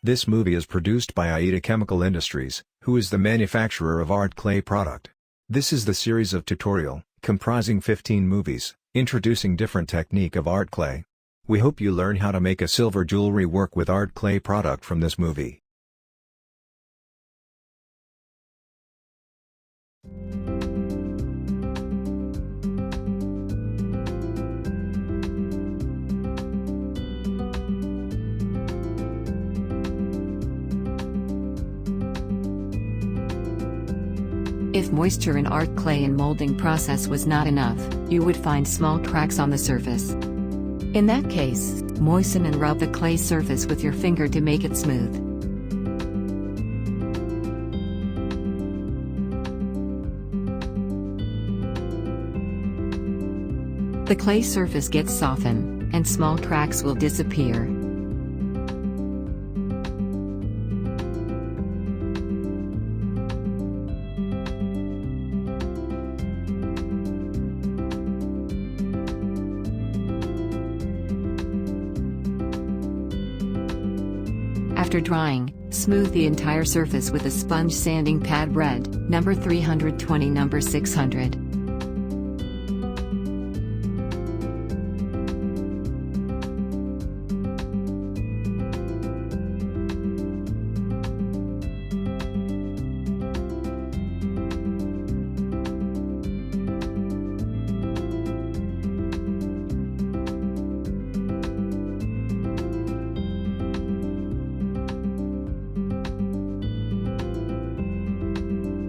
This movie is produced by Aida Chemical Industries, who is the manufacturer of art clay product. This is the series of tutorial, comprising 15 movies, introducing different technique of art clay. We hope you learn how to make a silver jewelry work with art clay product from this movie. If moisture in art clay and molding process was not enough, you would find small cracks on the surface. In that case, moisten and rub the clay surface with your finger to make it smooth. The clay surface gets softened, and small cracks will disappear. After drying, smooth the entire surface with a sponge sanding pad red, number 320 number 600.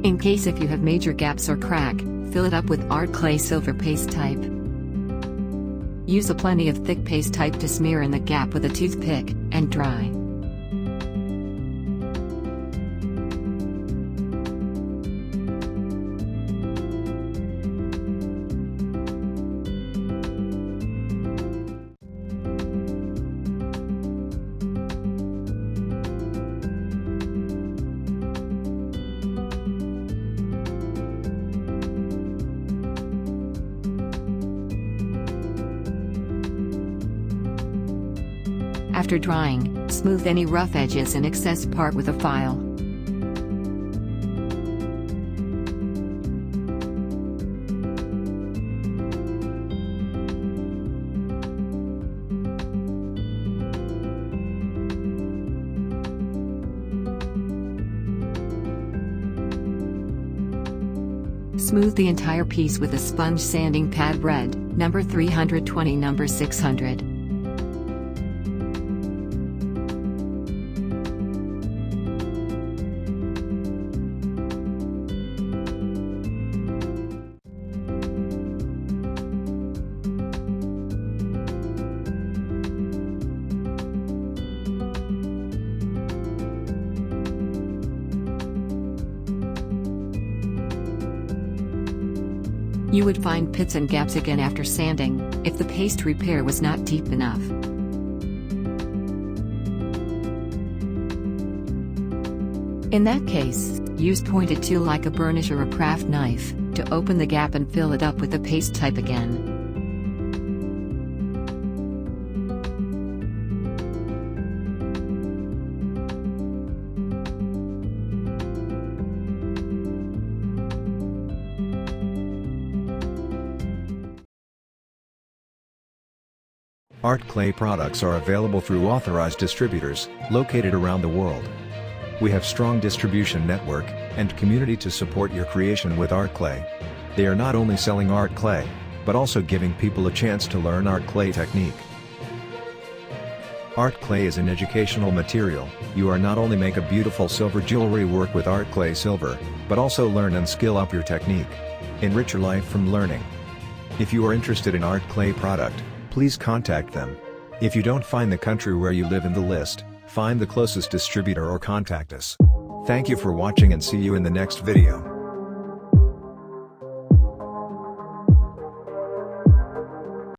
In case if you have major gaps or crack, fill it up with art clay silver paste type. Use a plenty of thick paste type to smear in the gap with a toothpick, and dry. After drying, smooth any rough edges and excess part with a file. Smooth the entire piece with a sponge sanding pad red, number 320 number 600. You would find pits and gaps again after sanding, if the paste repair was not deep enough. In that case, use pointed tool like a burnish or a craft knife, to open the gap and fill it up with the paste type again. Art clay products are available through authorized distributors, located around the world. We have strong distribution network, and community to support your creation with art clay. They are not only selling art clay, but also giving people a chance to learn art clay technique. Art clay is an educational material. You are not only make a beautiful silver jewelry work with art clay silver, but also learn and skill up your technique. Enrich your life from learning. If you are interested in art clay product, please contact them. If you don't find the country where you live in the list, find the closest distributor or contact us. Thank you for watching and see you in the next video.